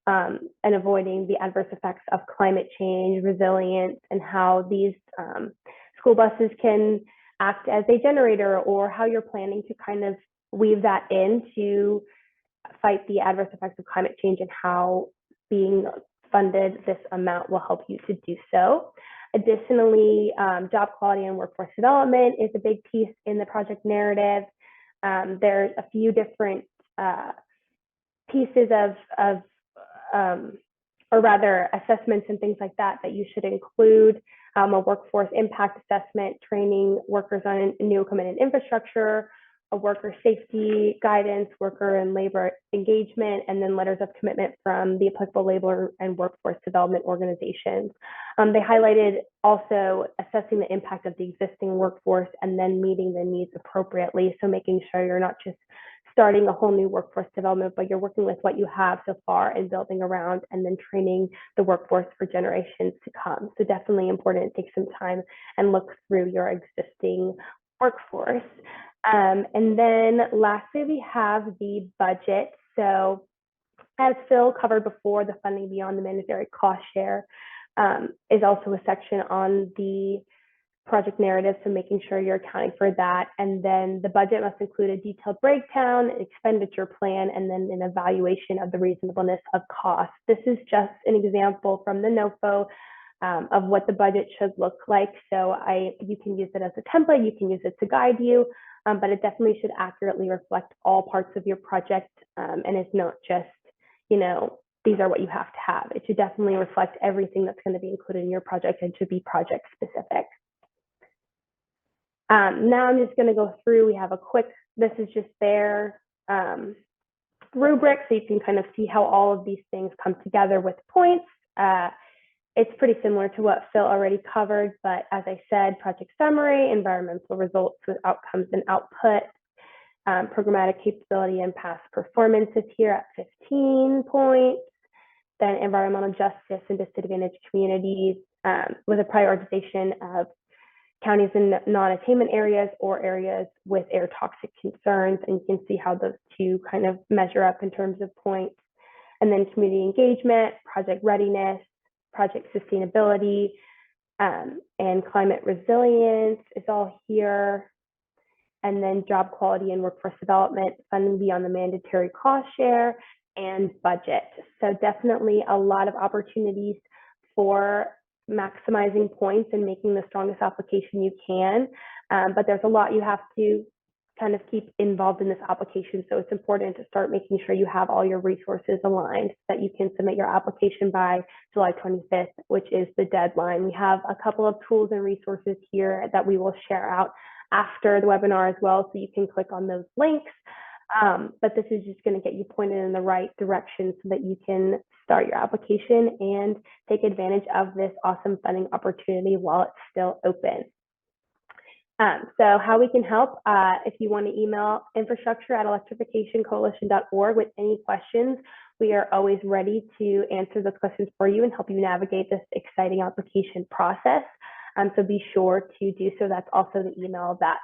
and avoiding the adverse effects of climate change, resilience, and how these school buses can act as a generator, or how you're planning to kind of weave that in to fight the adverse effects of climate change, and how being funded this amount will help you to do so. Additionally, job quality and workforce development is a big piece in the project narrative. There's a few different pieces or rather assessments and things like that you should include. A workforce impact assessment, training workers on new equipment and infrastructure, a worker safety guidance, worker and labor engagement, and then letters of commitment from the applicable labor and workforce development organizations. They highlighted also assessing the impact of the existing workforce and then meeting the needs appropriately. So making sure you're not just starting a whole new workforce development, but you're working with what you have so far and building around and then training the workforce for generations to come. So definitely important to take some time and look through your existing workforce. And then lastly, we have the budget. So as Phil covered before, the funding beyond the mandatory cost share is also a section on the project narrative, so making sure you're accounting for that. And then the budget must include a detailed breakdown, an expenditure plan, and then an evaluation of the reasonableness of cost. This is just an example from the NOFO of what the budget should look like. So you can use it as a template, you can use it to guide you, but it definitely should accurately reflect all parts of your project, and it's not just, these are what you have to have. It should definitely reflect everything that's going to be included in your project and should be project specific. Now I'm just going to go through, we have this is just their rubric, so you can kind of see how all of these things come together with points. It's pretty similar to what Phil already covered, but as I said, project summary, environmental results with outcomes and output, programmatic capability and past performance is here at 15 points, then environmental justice and disadvantaged communities with a prioritization of counties in non-attainment areas or areas with air toxic concerns, and you can see how those two kind of measure up in terms of points. And then community engagement, project readiness, project sustainability, and climate resilience is all here. And then job quality and workforce development, funding beyond the mandatory cost share, and budget. So definitely a lot of opportunities for maximizing points and making the strongest application you can. But there's a lot you have to kind of keep involved in this application. So it's important to start making sure you have all your resources aligned so that you can submit your application by July 25th, which is the deadline. We have a couple of tools and resources here that we will share out after the webinar as well, so you can click on those links. But this is just going to get you pointed in the right direction so that you can start your application and take advantage of this awesome funding opportunity while it's still open. So how we can help, if you want to email infrastructure@electrificationcoalition.org with any questions, we are always ready to answer those questions for you and help you navigate this exciting application process. So be sure to do so. That's also the email that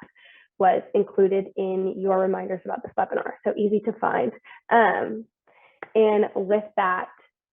was included in your reminders about this webinar. So easy to find. And with that,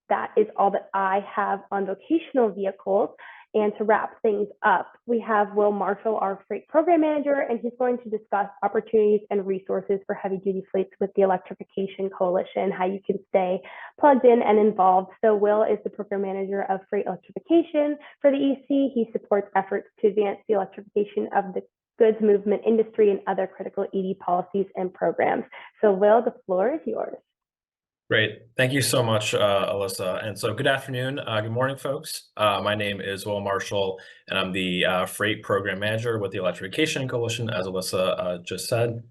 that is all that I have on vocational vehicles. And to wrap things up, we have Will Marshall, our freight program manager, and he's going to discuss opportunities and resources for heavy duty fleets with the Electrification Coalition, how you can stay plugged in and involved. So Will is the program manager of freight electrification for the EC. He supports efforts to advance the electrification of the goods movement industry and other critical ED policies and programs. So Will, the floor is yours. Great. Thank you so much, Alyssa. And so good afternoon. Good morning, folks. My name is Will Marshall, and I'm the Freight Program Manager with the Electrification Coalition, as Alyssa just said.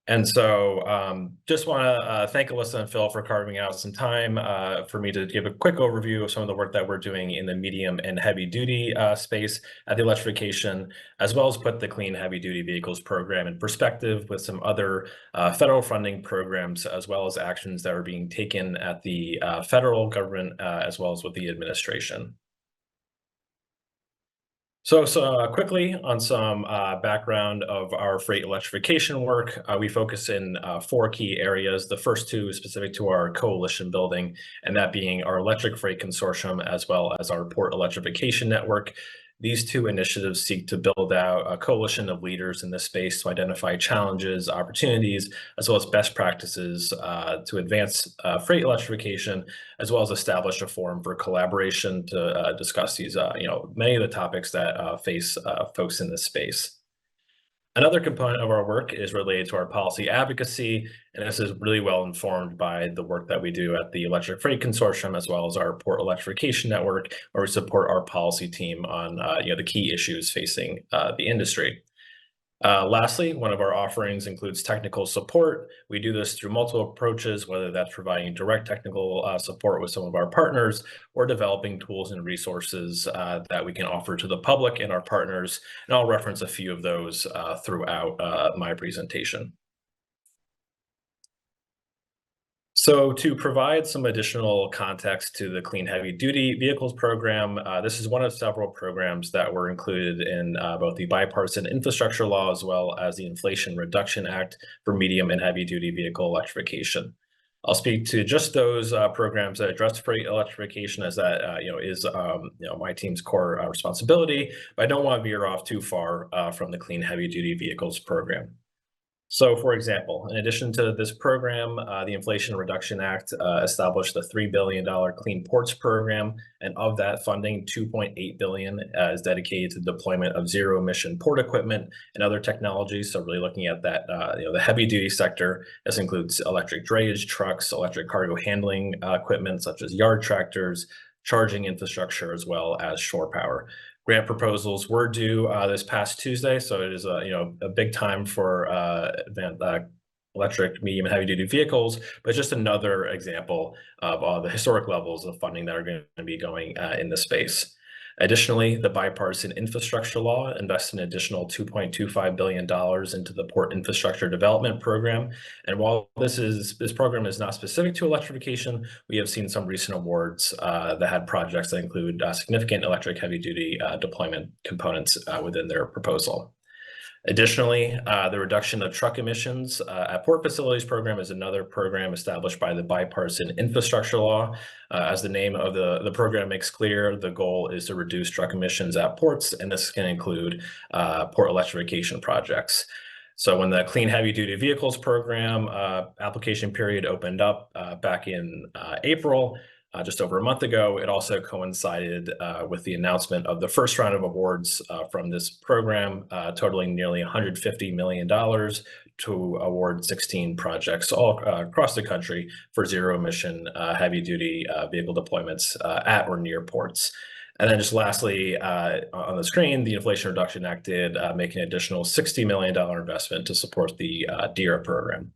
And so just want to thank Alyssa and Phil for carving out some time for me to give a quick overview of some of the work that we're doing in the medium and heavy duty space at the electrification, as well as put the Clean Heavy Duty Vehicles program in perspective with some other federal funding programs, as well as actions that are being taken at the federal government, as well as with the administration. So quickly on some background of our freight electrification work, we focus in 4 key areas. The first 2 is specific to our coalition building, and that being our electric freight consortium, as well as our port electrification network. These 2 initiatives seek to build out a coalition of leaders in this space to identify challenges, opportunities, as well as best practices to advance freight electrification, as well as establish a forum for collaboration to discuss these, many of the topics that face folks in this space. Another component of our work is related to our policy advocacy, and this is really well informed by the work that we do at the Electric Freight Consortium, as well as our Port Electrification Network, where we support our policy team on the key issues facing the industry. Lastly, one of our offerings includes technical support. We do this through multiple approaches, whether that's providing direct technical support with some of our partners or developing tools and resources that we can offer to the public and our partners. And I'll reference a few of those throughout my presentation. So to provide some additional context to the Clean Heavy Duty Vehicles Program, this is one of several programs that were included in both the Bipartisan Infrastructure Law as well as the Inflation Reduction Act for medium and heavy duty vehicle electrification. I'll speak to just those programs that address freight electrification, as that is my team's core responsibility, but I don't want to veer off too far from the Clean Heavy Duty Vehicles Program. So, for example, in addition to this program, the Inflation Reduction Act established the $3 billion Clean Ports Program, and of that funding, $2.8 billion is dedicated to the deployment of zero-emission port equipment and other technologies. So, really looking at that, the heavy-duty sector. This includes electric drayage trucks, electric cargo handling equipment such as yard tractors, charging infrastructure, as well as shore power. Grant proposals were due this past Tuesday, so it is a big time for electric, medium, and heavy-duty vehicles, but just another example of all the historic levels of funding that are going to be going in this space. Additionally, the Bipartisan Infrastructure Law invests an additional $2.25 billion into the Port Infrastructure Development Program. And while this program is not specific to electrification, we have seen some recent awards that had projects that include significant electric heavy-duty deployment components within their proposal. Additionally, the reduction of truck emissions at port facilities program is another program established by the Bipartisan Infrastructure Law. As the name of the program makes clear, the goal is to reduce truck emissions at ports, and this can include port electrification projects. So when the Clean Heavy Duty Vehicles Program application period opened up back in April, just over a month ago, it also coincided with the announcement of the first round of awards from this program, totaling nearly $150 million to award 16 projects all across the country for zero-emission heavy-duty vehicle deployments at or near ports. And then just lastly, on the screen, the Inflation Reduction Act did make an additional $60 million investment to support the DERA program.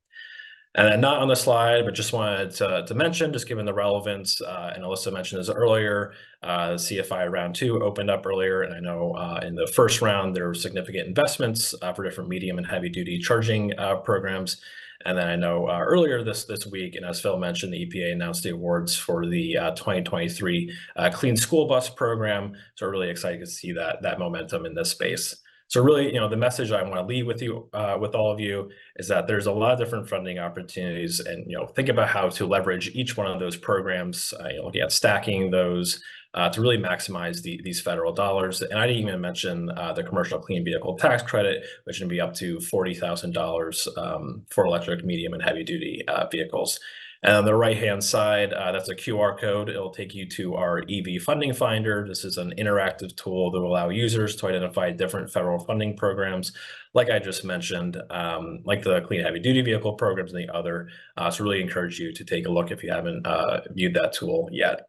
And then not on the slide, but just wanted to mention, just given the relevance, and Alyssa mentioned this earlier, CFI round 2 opened up earlier, and I know in the first round there were significant investments for different medium and heavy duty charging programs. And then I know earlier this week, and as Phil mentioned, the EPA announced the awards for the 2023 Clean School Bus program. So we're really excited to see that momentum in this space. So really, the message I want to leave with you, with all of you, is that there's a lot of different funding opportunities, and think about how to leverage each one of those programs. Looking at stacking those to really maximize these federal dollars. And I didn't even mention the commercial clean vehicle tax credit, which can be up to $40,000 for electric, medium, and heavy duty vehicles. And on the right-hand side, that's a QR code. It'll take you to our EV funding finder. This is an interactive tool that will allow users to identify different federal funding programs, like I just mentioned, like the Clean Heavy Duty Vehicle programs and the other. So really encourage you to take a look if you haven't viewed that tool yet.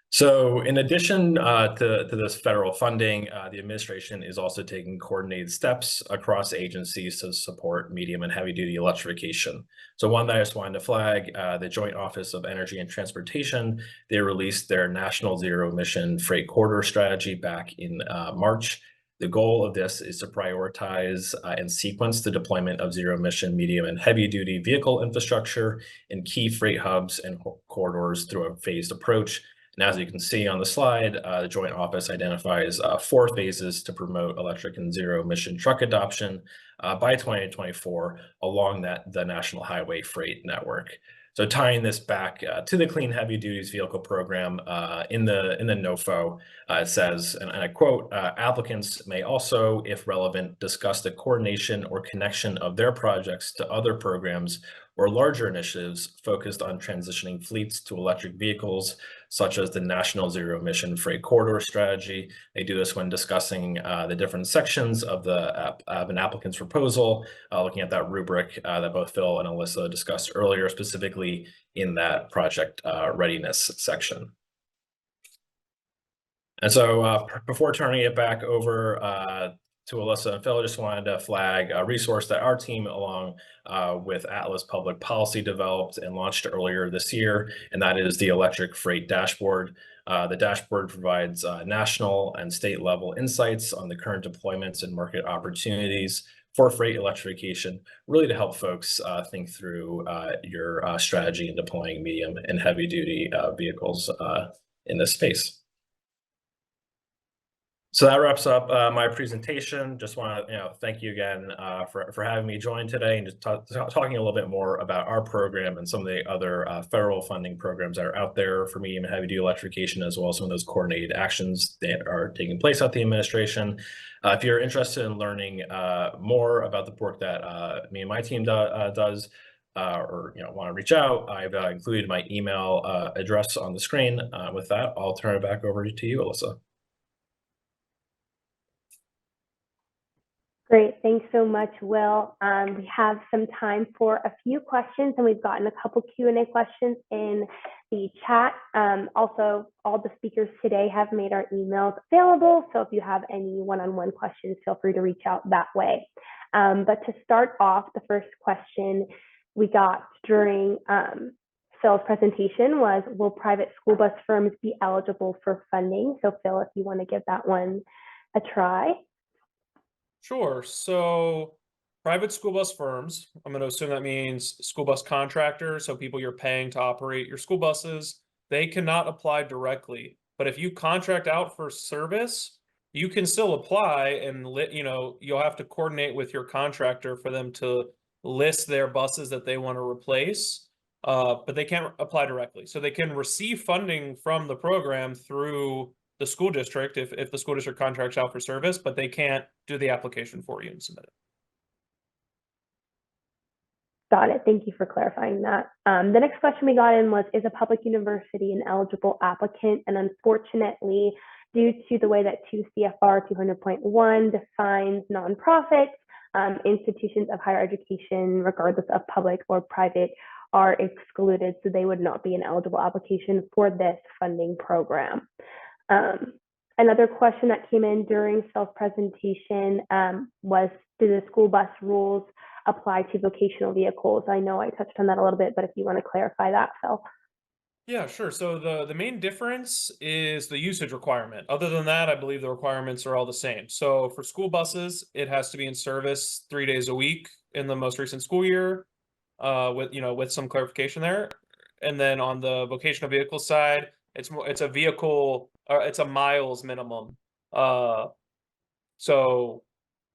So in addition to this federal funding, the administration is also taking coordinated steps across agencies to support medium and heavy duty electrification. So one that I just wanted to flag, the Joint Office of Energy and Transportation, they released their National Zero Emission Freight Corridor Strategy back in March. The goal of this is to prioritize and sequence the deployment of zero-emission, medium, and heavy-duty vehicle infrastructure in key freight hubs and corridors through a phased approach. And as you can see on the slide, the Joint Office identifies 4 phases to promote electric and zero-emission truck adoption by 2024 along the National Highway Freight Network. So tying this back to the Clean Heavy Duties Vehicle Program in the NOFO, it says, and I quote, applicants may also, if relevant, discuss the coordination or connection of their projects to other programs or larger initiatives focused on transitioning fleets to electric vehicles, such as the National Zero Emission Freight Corridor Strategy. They do this when discussing the different sections of an applicant's proposal, looking at that rubric that both Phil and Alyssa discussed earlier, specifically in that project readiness section. And so before turning it back over to Alyssa and Phil, I just wanted to flag a resource that our team, along with Atlas Public Policy, developed and launched earlier this year, and that is the Electric Freight Dashboard. The dashboard provides national and state level insights on the current deployments and market opportunities for freight electrification, really to help folks think through your strategy in deploying medium and heavy duty vehicles in this space. So that wraps up my presentation. Just want to thank you again for having me join today and just talking a little bit more about our program and some of the other federal funding programs that are out there for medium and heavy duty electrification, as well as some of those coordinated actions that are taking place at the administration. If you're interested in learning more about the work that me and my team does, or want to reach out, I've included my email address on the screen. With that, I'll turn it back over to you, Alyssa. Great, thanks so much, Will. We have some time for a few questions, and we've gotten a couple Q&A questions in the chat. Also, all the speakers today have made our emails available, so if you have any one-on-one questions, feel free to reach out that way. But to start off, the first question we got during Phil's presentation was, will private school bus firms be eligible for funding? So Phil, if you want to give that one a try. Sure. So private school bus firms, I'm going to assume that means school bus contractors, so people you're paying to operate your school buses, they cannot apply directly. But if you contract out for service, you can still apply, and you'll have to coordinate with your contractor for them to list their buses that they want to replace. But they can't apply directly. So they can receive funding from the program through the school district if the school district contracts out for service, but they can't do the application for you and submit it. Got it. Thank you for clarifying that. The next question we got in was, is a public university an eligible applicant? And unfortunately, due to the way that 2 CFR 200.1 defines nonprofits, institutions of higher education, regardless of public or private, are excluded, so they would not be an eligible application for this funding program. Another question that came in during Phil's presentation was, do the school bus rules apply to vocational vehicles? I know I touched on that a little bit, but if you want to clarify that, Phil. Yeah, sure. So the main difference is the usage requirement. Other than that, I believe the requirements are all the same. So for school buses, it has to be in service 3 days a week in the most recent school year, with some clarification there. And then on the vocational vehicle side, it's a vehicle, it's a miles minimum. So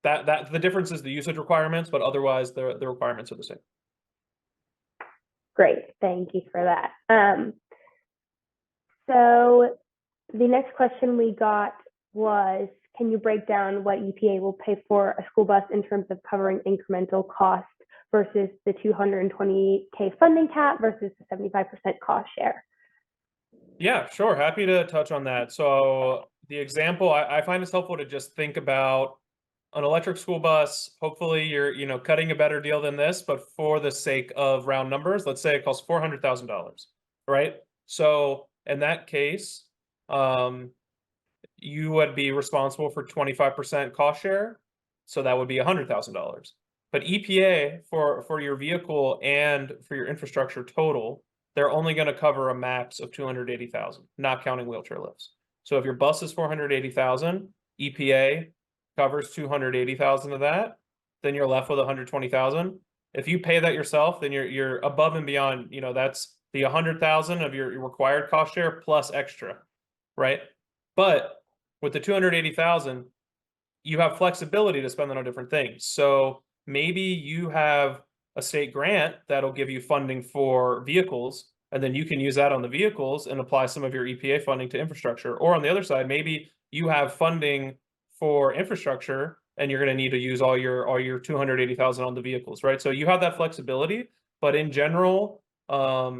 that the difference is the usage requirements, but otherwise the requirements are the same. Great, thank you for that. So the next question we got was, can you break down what EPA will pay for a school bus in terms of covering incremental cost versus the $220K funding cap versus the 75% cost share? Yeah, sure. Happy to touch on that. So the example, I find it's helpful to just think about an electric school bus. Hopefully you're, cutting a better deal than this, but for the sake of round numbers, let's say it costs $400,000, right? So in that case, you would be responsible for 25% cost share. So that would be $100,000. But EPA for your vehicle and for your infrastructure total, they're only going to cover a max of $280,000, not counting wheelchair lifts. So if your bus is $480,000, EPA covers $280,000 of that, then you're left with $120,000. If you pay that yourself, then you're above and beyond. That's the $100,000 of your required cost share plus extra, right? But with the $280,000, you have flexibility to spend it on different things. So maybe you have a state grant that'll give you funding for vehicles, and then you can use that on the vehicles and apply some of your EPA funding to infrastructure. Or on the other side, maybe you have funding for infrastructure and you're going to need to use all your $280,000 on the vehicles, right? So you have that flexibility, but in general, EPA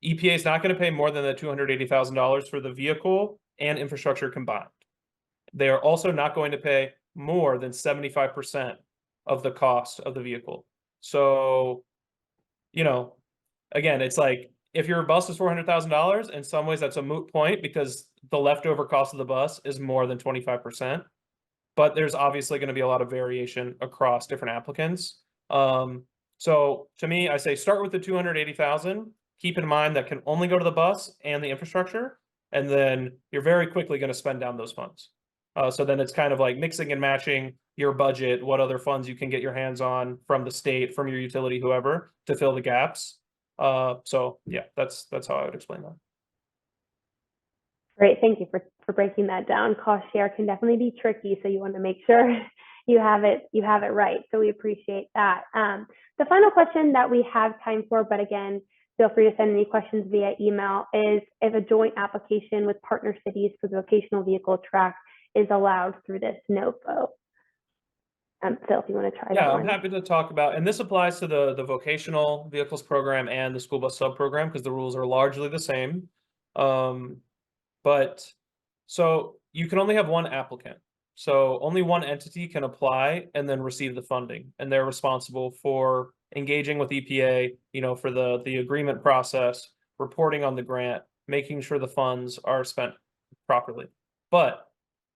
is not going to pay more than the $280,000 for the vehicle and infrastructure combined. They are also not going to pay more than 75% of the cost of the vehicle. So, again, it's like if your bus is $400,000, in some ways that's a moot point because the leftover cost of the bus is more than 25%. But there's obviously going to be a lot of variation across different applicants. So to me, I say start with the 280,000. Keep in mind that can only go to the bus and the infrastructure, and then you're very quickly going to spend down those funds. So then it's kind of like mixing and matching your budget, what other funds you can get your hands on from the state, from your utility, whoever, to fill the gaps. So yeah, that's how I would explain that. Great, thank you for breaking that down. Cost share can definitely be tricky, so you want to make sure you have it right. So we appreciate that. The final question that we have time for, but again, feel free to send any questions via email, is if a joint application with partner cities for the vocational vehicle track is allowed through this NOVO. Phil, if you want to try that Yeah, one. I'm happy to talk about, and this applies to the Vocational Vehicles Program and the School Bus Sub-Program because the rules are largely the same. But so you can only have one applicant. So only one entity can apply and then receive the funding, and they're responsible for engaging with EPA, for the agreement process, reporting on the grant, making sure the funds are spent properly. But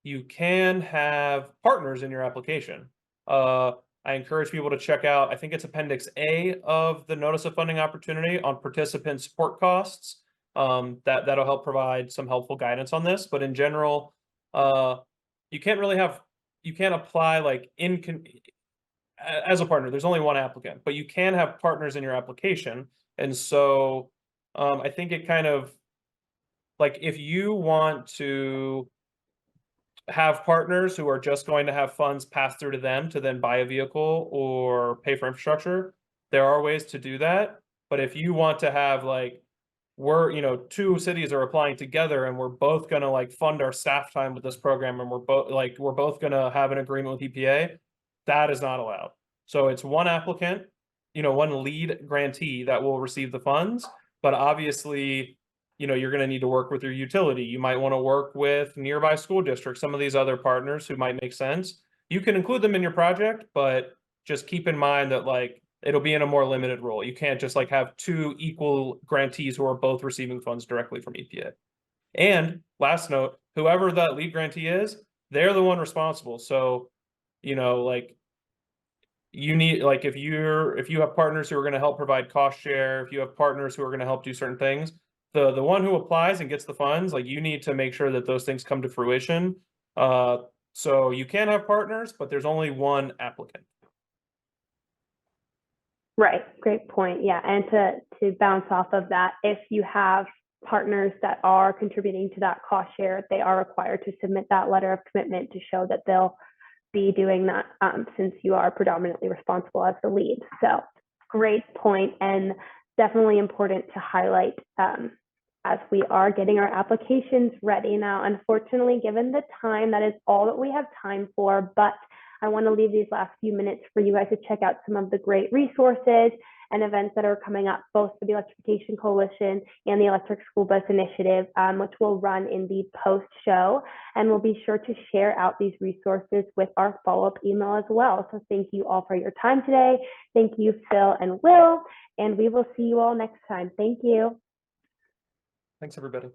you can have partners in your application. I encourage people to check out, I think it's Appendix A of the Notice of Funding Opportunity on participant support costs. That'll help provide some helpful guidance on this. But in general, you can't apply like as a partner. There's only one applicant, but you can have partners in your application. And so I think it kind of like if you want to have partners who are just going to have funds pass through to them to then buy a vehicle or pay for infrastructure, there are ways to do that. But if you want to have like, two cities are applying together and we're both going to like fund our staff time with this program and we're both going to have an agreement with EPA, that is not allowed. So it's one applicant, one lead grantee that will receive the funds, but obviously you're going to need to work with your utility. You might want to work with nearby school districts, some of these other partners who might make sense. You can include them in your project, but just keep in mind that like it'll be in a more limited role. You can't just like have two equal grantees who are both receiving funds directly from EPA. And last note, whoever that lead grantee is, they're the one responsible. So, like you need, like if you have partners who are going to help provide cost share, if you have partners who are going to help do certain things, the one who applies and gets the funds, like you need to make sure that those things come to fruition. So you can have partners, but there's only one applicant. Right, great point. Yeah, and to bounce off of that, if you have partners that are contributing to that cost share, they are required to submit that letter of commitment to show that they'll be doing that since you are predominantly responsible as the lead. So great point, and definitely important to highlight as we are getting our applications ready now. Unfortunately, given the time, that is all that we have time for, but I want to leave these last few minutes for you guys to check out some of the great resources and events that are coming up, both for the Electrification Coalition and the Electric School Bus Initiative, which will run in the post-show. And we'll be sure to share out these resources with our follow-up email as well. So thank you all for your time today. Thank you, Phil and Will, and we will see you all next time. Thank you. Thanks, everybody.